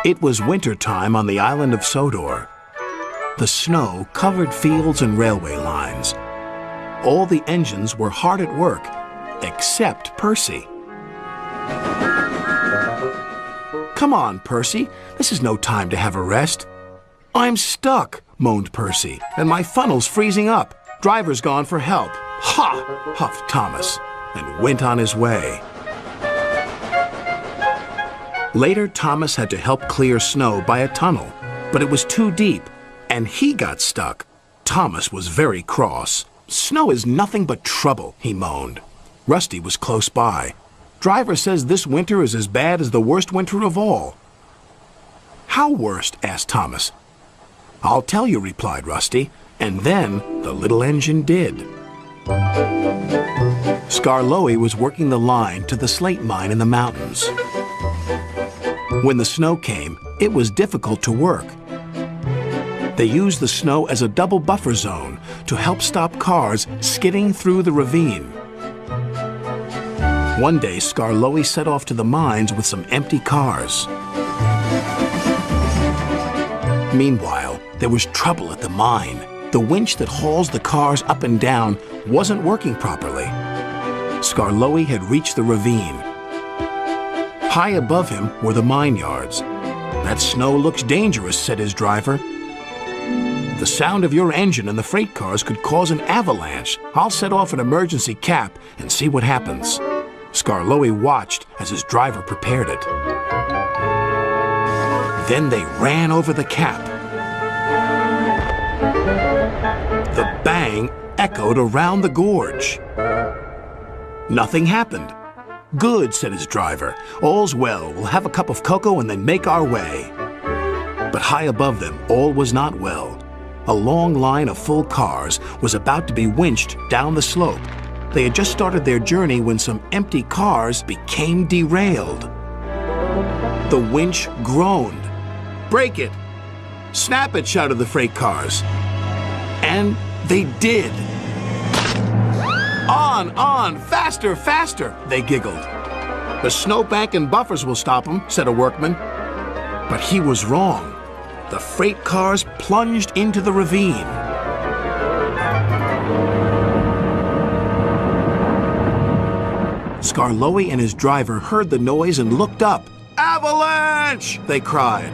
It was winter time on the island of Sodor. The snow covered fields and railway lines. All the engines were hard at work, except Percy. "Come on, Percy. This is no time to have a rest." "I'm stuck," moaned Percy, "and my funnel's freezing up. Driver's gone for help." "Ha!" huffed Thomas, and went on his way. Later, Thomas had to help clear snow by a tunnel, but it was too deep, and he got stuck. Thomas was very cross. "Snow is nothing but trouble," he moaned. Rusty was close by. "Driver says this winter is as bad as the worst winter of all." "How worst?" asked Thomas. "I'll tell you," replied Rusty, and then the little engine did. Skarloey was working the line to the slate mine in the mountains. When the snow came, it was difficult to work. They used the snow as a double buffer zone to help stop cars skidding through the ravine. One day, Skarloey set off to the mines with some empty cars. Meanwhile, there was trouble at the mine. The winch that hauls the cars up and down wasn't working properly. Skarloey had reached the ravine. High above him were the mine yards. "That snow looks dangerous," said his driver. "The sound of your engine and the freight cars could cause an avalanche. I'll set off an emergency cap and see what happens." Skarloey watched as his driver prepared it. Then they ran over the cap. The bang echoed around the gorge. Nothing happened. "Good," said his driver. "All's well. We'll have a cup of cocoa and then make our way." But high above them, all was not well. A long line of full cars was about to be winched down the slope. They had just started their journey when some empty cars became derailed. The winch groaned. "Break it! Snap it!" shouted the freight cars. And they did. On, faster, faster," they giggled. "The snowbank and buffers will stop them," said a workman. But he was wrong. The freight cars plunged into the ravine. Skarloey and his driver heard the noise and looked up. "Avalanche!" they cried.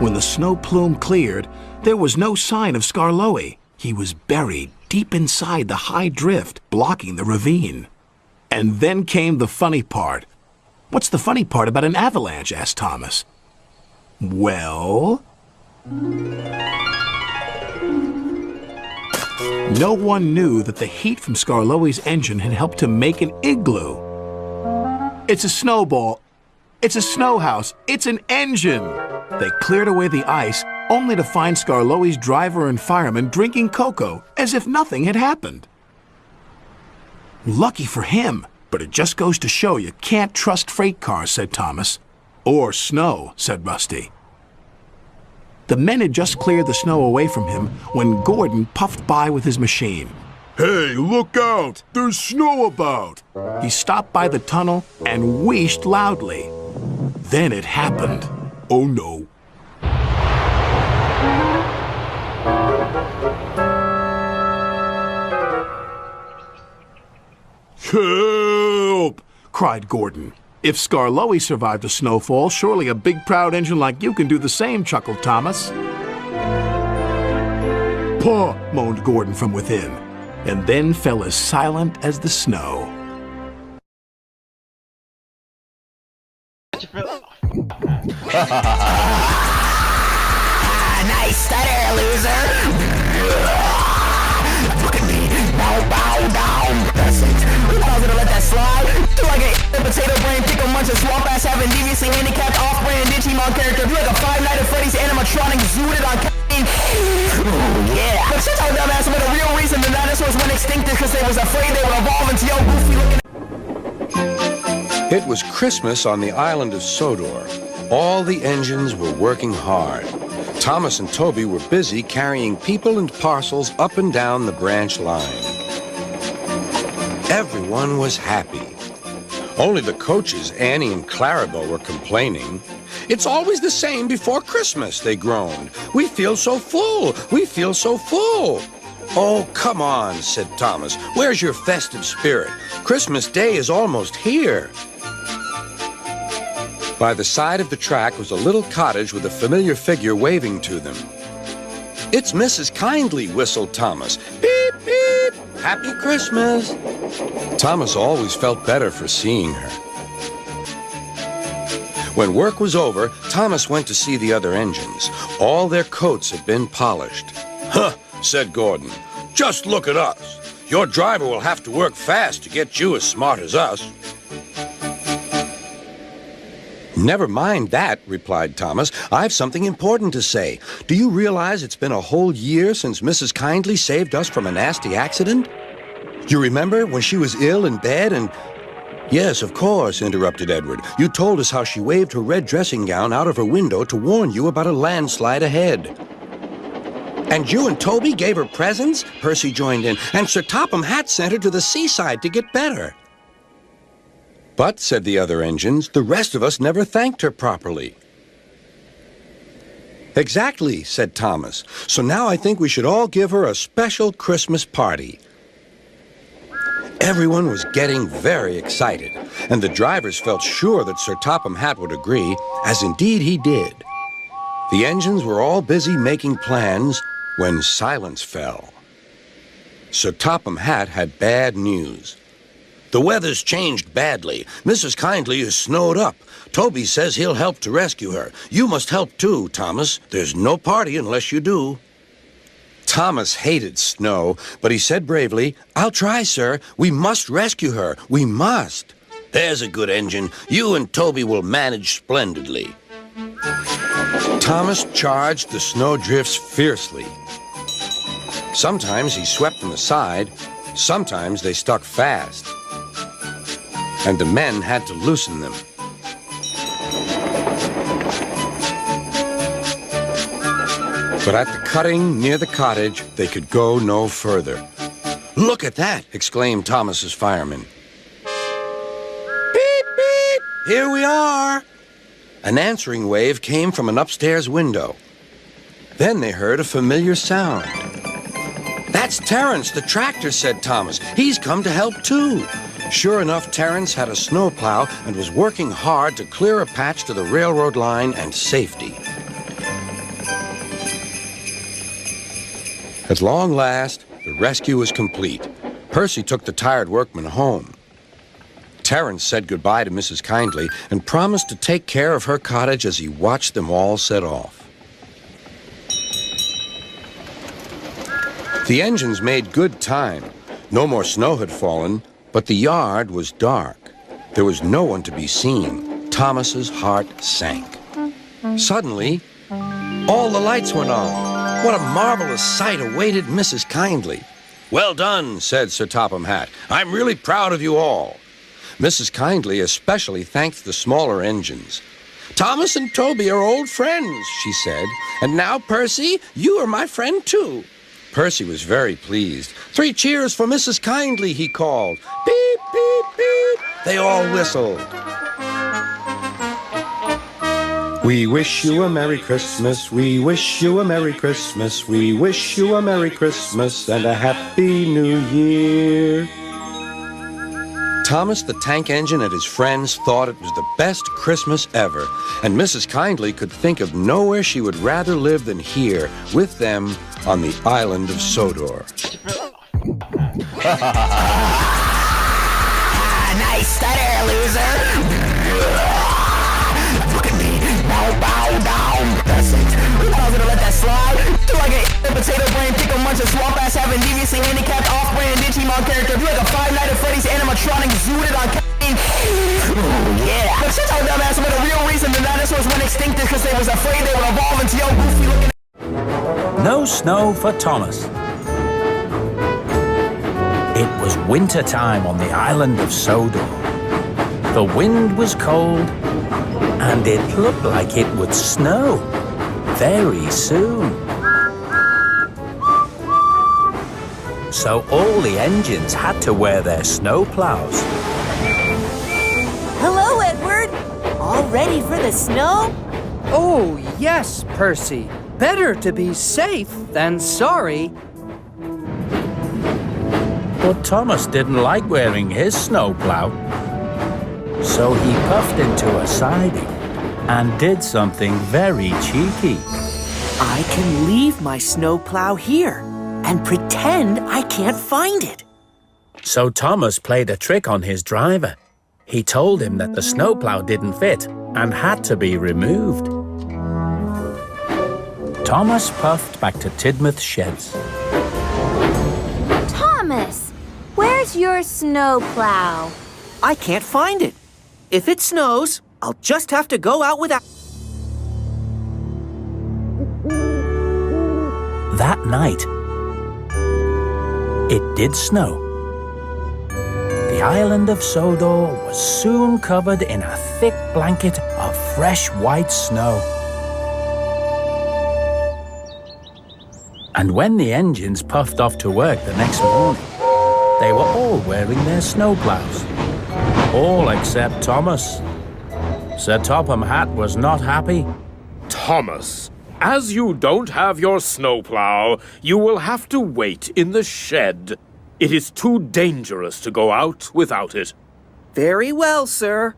When the snow plume cleared, there was no sign of Skarloey. He was buried deep inside the high drift, blocking the ravine. And then came the funny part. "What's the funny part about an avalanche?" asked Thomas. "Well..." No one knew that the heat from Skarloey's engine had helped to make an igloo. "It's a snowball. It's a snow house. It's an engine." They cleared away the ice, only to find Skarloey's driver and fireman drinking cocoa as if nothing had happened. "Lucky for him, but it just goes to show you can't trust freight cars," said Thomas. "Or snow," said Rusty. The men had just cleared the snow away from him when Gordon puffed by with his machine. "Hey, look out! There's snow about!" He stopped by the tunnel and wheezed loudly. Then it happened. Oh no. "Help!" cried Gordon. "If Skarloey survived a snowfall, surely a big proud engine like you can do the same," chuckled Thomas. "Paw!" moaned Gordon from within, and then fell as silent as the snow. Nice stutter, loser! Look at me! Bow down! That's it! I was gonna let that slide! Do like a potato brain, pickle munch, swamp ass, having deviously handicapped off-brand Digimon character. Do like a Five Nights at Freddy's animatronic zooted on yeah! But shut your dumb ass about the real reason the dinosaurs went extinct is because they was afraid they would evolve into your goofy looking It was Christmas on the island of Sodor. All the engines were working hard. Thomas and Toby were busy carrying people and parcels up and down the branch line. Everyone was happy. Only the coaches, Annie and Clarabelle, were complaining. "It's always the same before Christmas," they groaned. "We feel so full. We feel so full." "Oh, come on," said Thomas. "Where's your festive spirit? Christmas Day is almost here." By the side of the track was a little cottage with a familiar figure waving to them. "It's Mrs. Kindley," whistled Thomas. "Beep, beep! Happy Christmas!" Thomas always felt better for seeing her. When work was over, Thomas went to see the other engines. All their coats had been polished. "Huh," said Gordon. "Just look at us. Your driver will have to work fast to get you as smart as us." "Never mind that," replied Thomas. "I've something important to say. Do you realize it's been a whole year since Mrs. Kindley saved us from a nasty accident? You remember when she was ill in bed and—" "Yes, of course," interrupted Edward. "You told us how she waved her red dressing gown out of her window to warn you about a landslide ahead." "And you and Toby gave her presents?" Percy joined in. "And Sir Topham Hatt sent her to the seaside to get better." "But," said the other engines, "the rest of us never thanked her properly." "Exactly," said Thomas. "So now I think we should all give her a special Christmas party." Everyone was getting very excited, and the drivers felt sure that Sir Topham Hatt would agree, as indeed he did. The engines were all busy making plans when silence fell. Sir Topham Hatt had bad news. "The weather's changed badly. Mrs. Kindley is snowed up. Toby says he'll help to rescue her. You must help too, Thomas. There's no party unless you do." Thomas hated snow, but he said bravely, "I'll try, sir. We must rescue her. We must." "There's a good engine. You and Toby will manage splendidly." Thomas charged the snowdrifts fiercely. Sometimes he swept them aside. Sometimes they stuck fast. And the men had to loosen them. But at the cutting near the cottage, they could go no further. "Look at that!" exclaimed Thomas's fireman. "Beep, beep! Here we are!" An answering wave came from an upstairs window. Then they heard a familiar sound. "That's Terrence, the tractor," said Thomas. "He's come to help too." Sure enough, Terrence had a snowplow and was working hard to clear a patch to the railroad line and safety. At long last, the rescue was complete. Percy took the tired workmen home. Terrence said goodbye to Mrs. Kindley and promised to take care of her cottage as he watched them all set off. The engines made good time. No more snow had fallen, but the yard was dark. There was no one to be seen. Thomas's heart sank. Suddenly, all the lights went on. What a marvelous sight awaited Mrs. Kindley. "Well done," said Sir Topham Hatt. "I'm really proud of you all." Mrs. Kindley especially thanked the smaller engines. "Thomas and Toby are old friends," she said. "And now, Percy, you are my friend too." Percy was very pleased. "3 cheers for Mrs. Kindley," he called. "Beep, beep, beep." They all whistled. "We wish you a Merry Christmas, we wish you a Merry Christmas, we wish you a Merry Christmas and a Happy New Year." Thomas the tank engine and his friends thought it was the best Christmas ever, and Mrs. Kindley could think of nowhere she would rather live than here, with them on the island of Sodor. Nice stutter, loser! Look at me! Bow down! That's it! I was gonna let that slide. Like a potato brain, pickle munch, a swamp ass having deviously handicapped off-brand Digimon character. You're like a Five Nights at Freddy's animatronic zooted on yeah! But shut your dumb ass about the real reason the dinosaurs went extinct is because they was afraid they would evolve into your goofy looking. No snow for Thomas. It was winter time on the island of Sodor. The wind was cold, and it looked like it would snow very soon. So all the engines had to wear their snowplows. Hello, Edward. All ready for the snow? Oh, yes, Percy. Better to be safe than sorry. But Thomas didn't like wearing his snowplow. So he puffed into a siding and did something very cheeky. I can leave my snowplow here and pretend I can't find it. So Thomas played a trick on his driver. He told him that the snowplow didn't fit and had to be removed. Thomas puffed back to Tidmouth's sheds. Thomas, where's your snowplow? I can't find it. If it snows, I'll just have to go out without... That night, it did snow. The island of Sodor was soon covered in a thick blanket of fresh white snow. And when the engines puffed off to work the next morning, they were all wearing their snowplows. All except Thomas. Sir Topham Hatt was not happy. Thomas, as you don't have your snowplow, you will have to wait in the shed. It is too dangerous to go out without it. Very well, sir.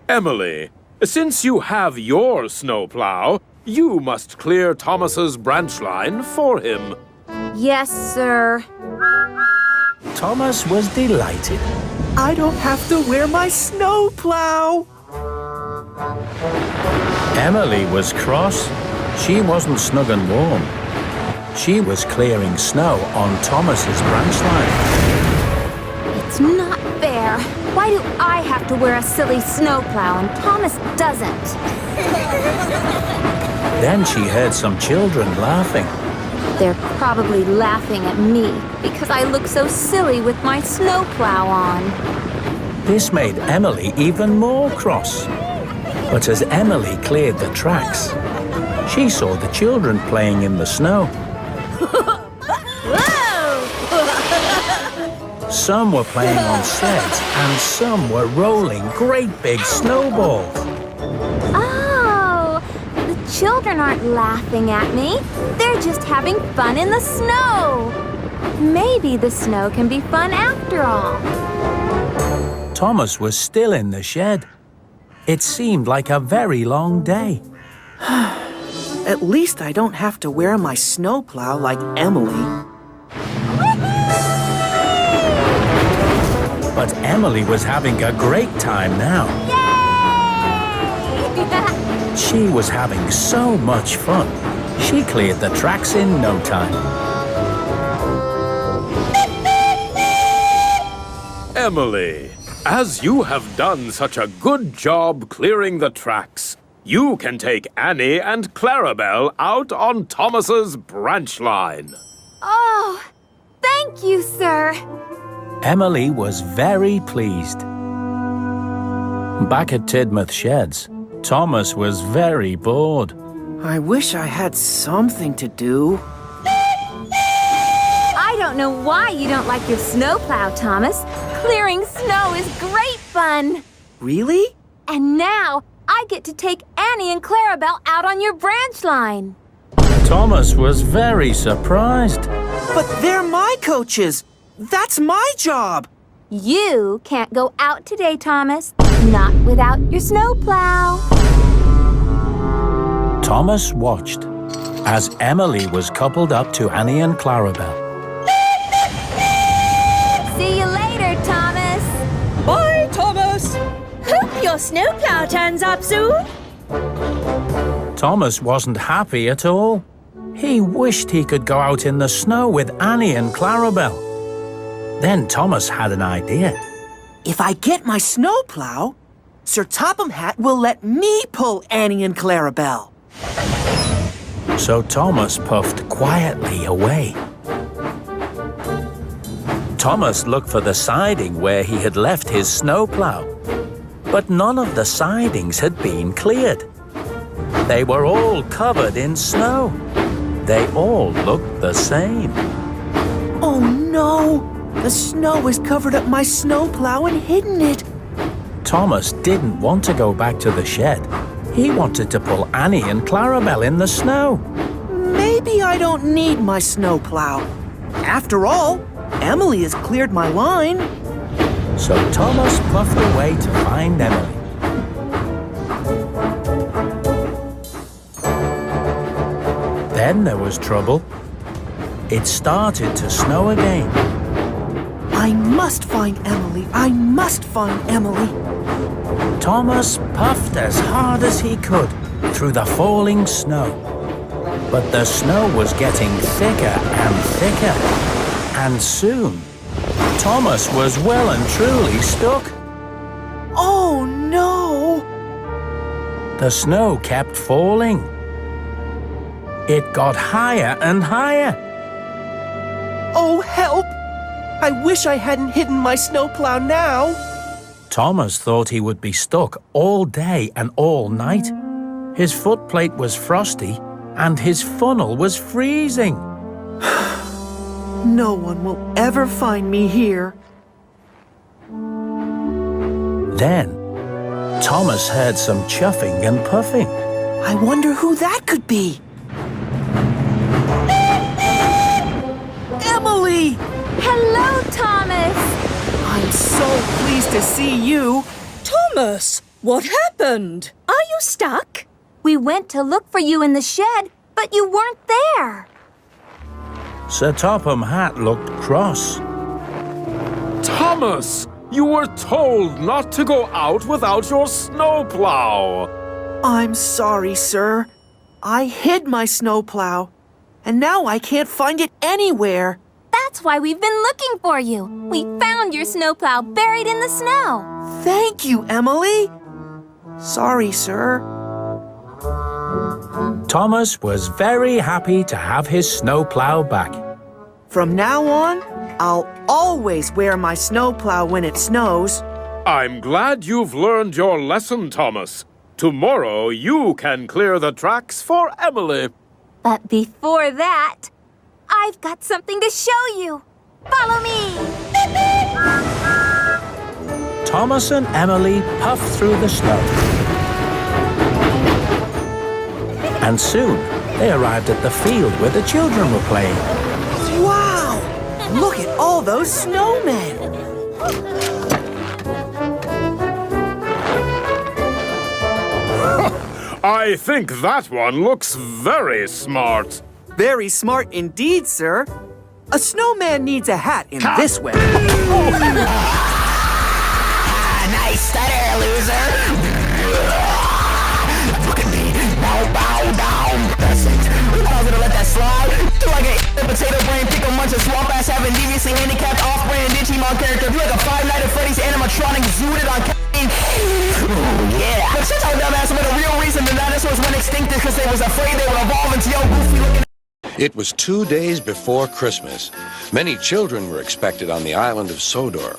Emily, since you have your snowplow, you must clear Thomas's branch line for him. Yes, sir. Thomas was delighted. I don't have to wear my snowplow. Emily was cross. She wasn't snug and warm. She was clearing snow on Thomas's branch line. It's not fair. Why do I have to wear a silly snowplow and Thomas doesn't? Then she heard some children laughing. They're probably laughing at me because I look so silly with my snowplow on. This made Emily even more cross. But as Emily cleared the tracks, she saw the children playing in the snow. Some were playing on sleds and some were rolling great big snowballs. Oh, the children aren't laughing at me. They're just having fun in the snow. Maybe the snow can be fun after all. Thomas was still in the shed. It seemed like a very long day. At least I don't have to wear my snowplow like Emily. But Emily was having a great time now. Yay! She was having so much fun. She cleared the tracks in no time. Emily, as you have done such a good job clearing the tracks, you can take Annie and Clarabelle out on Thomas's branch line. Oh, thank you, sir. Emily was very pleased. Back at Tidmouth Sheds, Thomas was very bored. I wish I had something to do. I don't know why you don't like your snowplow, Thomas. Clearing snow is great fun. Really? And now I get to take Annie and Clarabelle out on your branch line. Thomas was very surprised. But they're my coaches. That's my job. You can't go out today, Thomas. Not without your snowplow. Thomas watched as Emily was coupled up to Annie and Clarabelle. See you later, Thomas. Bye, Thomas. Hope your snowplow turns up soon. Thomas wasn't happy at all. He wished he could go out in the snow with Annie and Clarabelle. Then Thomas had an idea. If I get my snowplow, Sir Topham Hatt will let me pull Annie and Clarabelle. So Thomas puffed quietly away. Thomas looked for the siding where he had left his snowplow. but none of the sidings had been cleared. They were all covered in snow. They all looked the same. Oh no! The snow has covered up my snowplow and hidden it. Thomas didn't want to go back to the shed. He wanted to pull Annie and Clarabelle in the snow. Maybe I don't need my snowplow. After all, Emily has cleared my line. So Thomas puffed away to find Emily. Then there was trouble. It started to snow again. I must find Emily. I must find Emily. Thomas puffed as hard as he could through the falling snow. But the snow was getting thicker and thicker. And soon, Thomas was well and truly stuck. Oh no! The snow kept falling. It got higher and higher. Oh, help! I wish I hadn't hidden my snowplow now. Thomas thought he would be stuck all day and all night. His footplate was frosty and his funnel was freezing. No one will ever find me here. Then, Thomas heard some chuffing and puffing. I wonder who that could be. Emily! Hello, Thomas! I'm so pleased to see you. Thomas, what happened? Are you stuck? We went to look for you in the shed, but you weren't there. Sir Topham Hatt looked cross. Thomas, you were told not to go out without your snowplow. I'm sorry, sir. I hid my snowplow, and now I can't find it anywhere. That's why we've been looking for you. We found your snowplow buried in the snow. Thank you, Emily. Sorry, sir. Thomas was very happy to have his snowplow back. From now on, I'll always wear my snowplow when it snows. I'm glad you've learned your lesson, Thomas. Tomorrow you can clear the tracks for Emily. But before that, I've got something to show you. Follow me. Thomas and Emily puffed through the snow. And soon, they arrived at the field where the children were playing. Wow! Look at all those snowmen! I think that one looks very smart. Very smart indeed, sir. A snowman needs a hat in this way. Nice stutter, loser. Look at me. Bow, bow, down. That's it. I was gonna let that slide. Like a potato brain, pickle munch, swamp ass, having deviously handicapped off-brand Digimon character. You're like a Five Nights at Freddy's animatronic zooted on yeah. But shut your dumb ass, but the real reason the dinosaurs went extinct is because they was afraid they would evolve into your goofy looking. It was 2 days before Christmas. Many children were expected on the island of Sodor.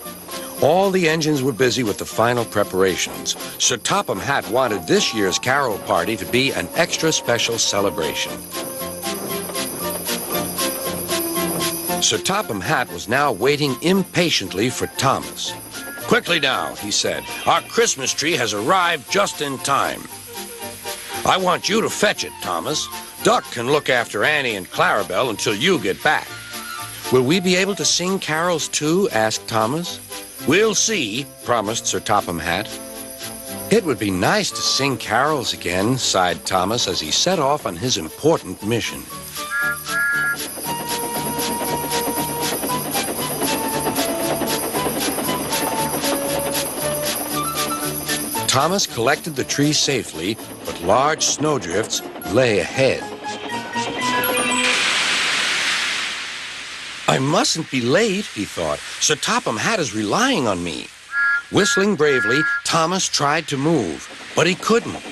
All the engines were busy with the final preparations. Sir Topham Hatt wanted this year's carol party to be an extra special celebration. Sir Topham Hatt was now waiting impatiently for Thomas. "Quickly now," he said. "Our Christmas tree has arrived just in time. I want you to fetch it, Thomas. Duck can look after Annie and Clarabelle until you get back." "Will we be able to sing carols too?" asked Thomas. "We'll see," promised Sir Topham Hatt. "It would be nice to sing carols again," sighed Thomas as he set off on his important mission. Thomas collected the tree safely, but large snowdrifts lay ahead. "I mustn't be late," he thought. "Sir Topham Hatt is relying on me." Whistling bravely, Thomas tried to move, but he couldn't.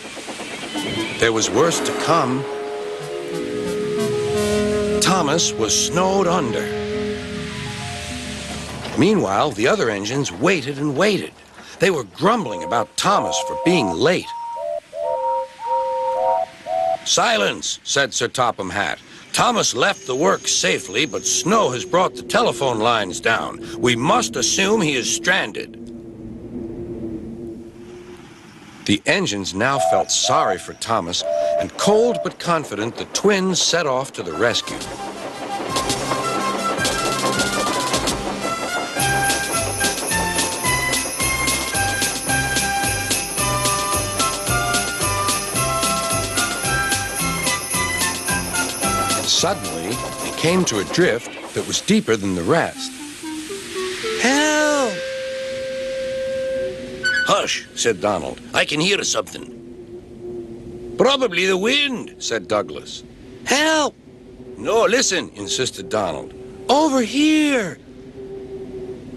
There was worse to come. Thomas was snowed under. Meanwhile, the other engines waited and waited. They were grumbling about Thomas for being late. "Silence," said Sir Topham Hatt. "Thomas left the work safely, but snow has brought the telephone lines down. We must assume he is stranded." The engines now felt sorry for Thomas, and cold but confident, the twins set off to the rescue. Suddenly, they came to a drift that was deeper than the rest. Help! "Hush," said Donald. "I can hear something." "Probably the wind," said Douglas. Help! "No, listen," insisted Donald. Over here!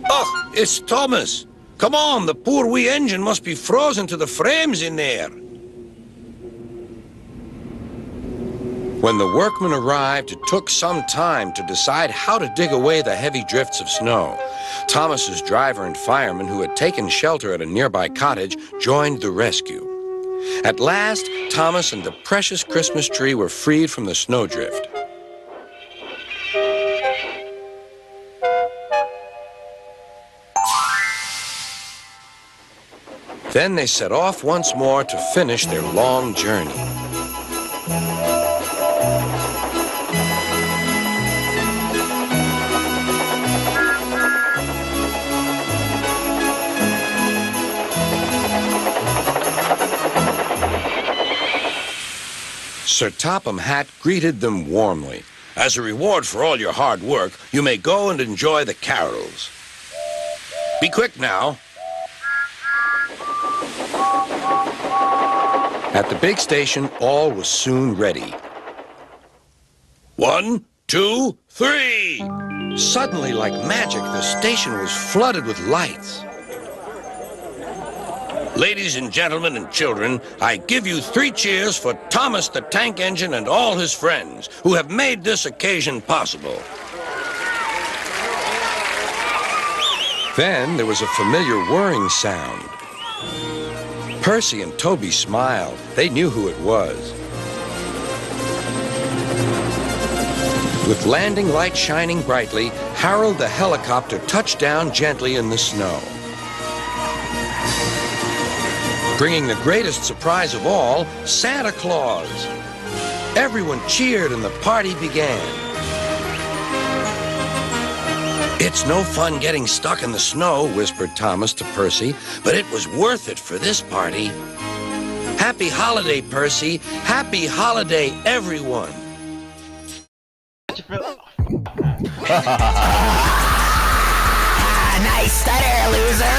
"Oh, it's Thomas. Come on, the poor wee engine must be frozen to the frames in there." When the workmen arrived, it took some time to decide how to dig away the heavy drifts of snow. Thomas's driver and fireman, who had taken shelter at a nearby cottage, joined the rescue. At last, Thomas and the precious Christmas tree were freed from the snowdrift. Then they set off once more to finish their long journey. Sir Topham Hatt greeted them warmly. "As a reward for all your hard work, you may go and enjoy the carols. Be quick now." At the big station, all was soon ready. 1, 2, 3! Suddenly, like magic, the station was flooded with lights. "Ladies and gentlemen and children, I give you 3 cheers for Thomas the Tank Engine and all his friends who have made this occasion possible." Then there was a familiar whirring sound. Percy and Toby smiled. They knew who it was. With landing lights shining brightly, Harold the helicopter touched down gently in the snow. Bringing the greatest surprise of all, Santa Claus. Everyone cheered and the party began. "It's no fun getting stuck in the snow," whispered Thomas to Percy, "but it was worth it for this party. Happy holiday, Percy. Happy holiday, everyone." Nice stutter, loser!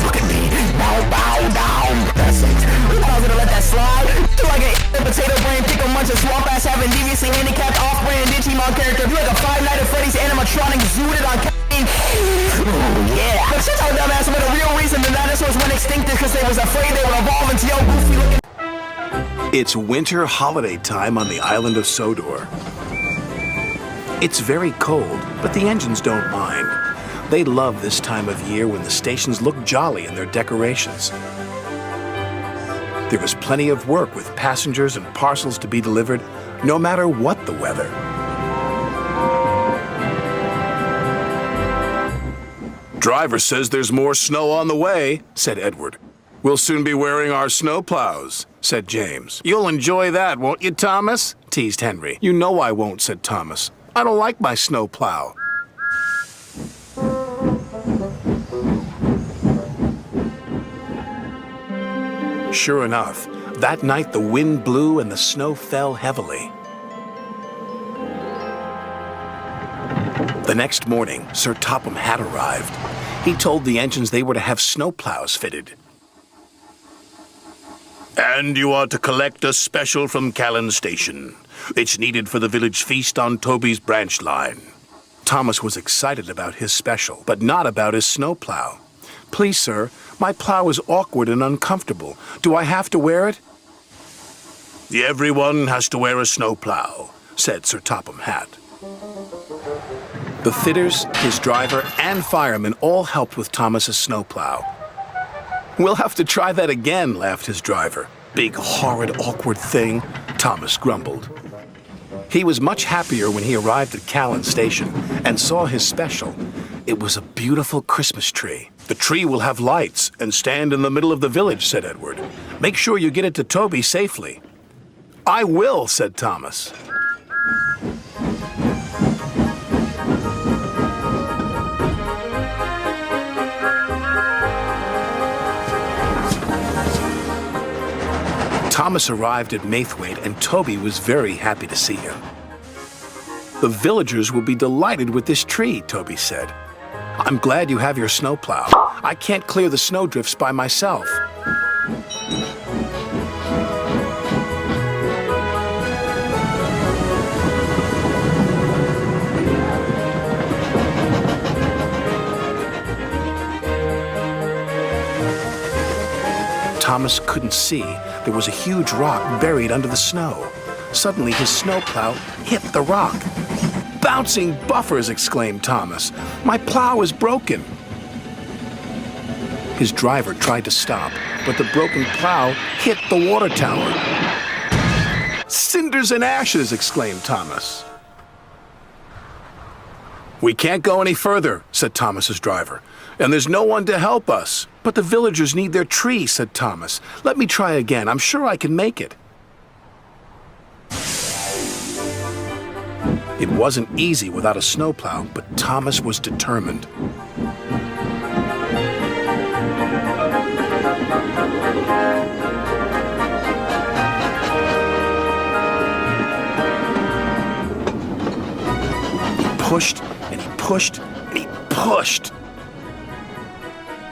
Look at me! Bow down! That's it! I was gonna let that slide. Like a potato brain, pickle munch, a swamp ass having deviously handicapped off-brand Digimon character. You're like a Five Nights at Freddy's animatronic zooted on yeah! But shut your dumb ass, but the real reason the dinosaurs went extinct is because they was afraid they would evolve into your goofy looking. It's winter holiday time on the island of Sodor. It's very cold, but the engines don't mind. They love this time of year when the stations look jolly in their decorations. There was plenty of work with passengers and parcels to be delivered, no matter what the weather. "Driver says there's more snow on the way," said Edward. "We'll soon be wearing our snowplows," said James. "You'll enjoy that, won't you, Thomas?" teased Henry. "You know I won't," said Thomas. "I don't like my snowplow." Sure enough, that night the wind blew and the snow fell heavily. The next morning, Sir Topham Hatt arrived. He told the engines they were to have snowplows fitted. "And you are to collect a special from Callan Station. It's needed for the village feast on Toby's branch line." Thomas was excited about his special, but not about his snowplow. "Please, sir, my plow is awkward and uncomfortable. Do I have to wear it?" "Everyone has to wear a snowplow," said Sir Topham Hatt. The fitters, his driver, and firemen all helped with Thomas's snowplow. We'll have to try that again, laughed his driver. Big, horrid, awkward thing, Thomas grumbled. He was much happier when he arrived at Callan Station and saw his special. It was a beautiful Christmas tree. The tree will have lights and stand in the middle of the village, said Edward. Make sure you get it to Toby safely. I will, said Thomas. Thomas arrived at Maithwaite, and Toby was very happy to see him. The villagers will be delighted with this tree, Toby said. I'm glad you have your snowplow. I can't clear the snowdrifts by myself. Thomas couldn't see. There was a huge rock buried under the snow. Suddenly, his snowplow hit the rock. Bouncing buffers, exclaimed Thomas. My plow is broken. His driver tried to stop, but the broken plow hit the water tower. Cinders and ashes, exclaimed Thomas. We can't go any further, said Thomas's driver, and there's no one to help us. But the villagers need their tree, said Thomas. Let me try again. I'm sure I can make it. It wasn't easy without a snowplow, but Thomas was determined. He pushed, and he pushed, and he pushed.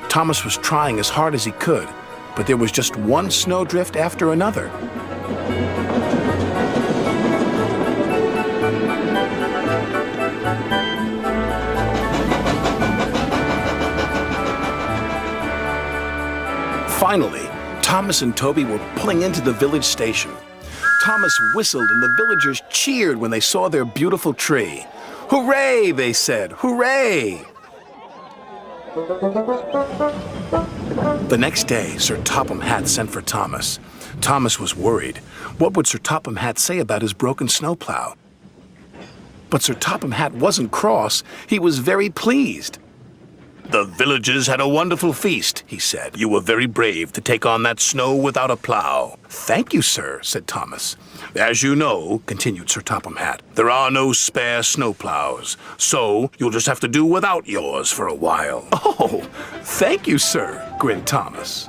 Thomas was trying as hard as he could, but there was just one snowdrift after another. Finally, Thomas and Toby were pulling into the village station. Thomas whistled and the villagers cheered when they saw their beautiful tree. Hooray, they said, hooray! The next day, Sir Topham Hatt sent for Thomas. Thomas was worried. What would Sir Topham Hatt say about his broken snowplow? But Sir Topham Hatt wasn't cross. He was very pleased. The villagers had a wonderful feast, he said. You were very brave to take on that snow without a plow. Thank you, sir, said Thomas. As you know, continued Sir Topham Hatt, there are no spare snowplows, so you'll just have to do without yours for a while. Oh, thank you, sir, grinned Thomas.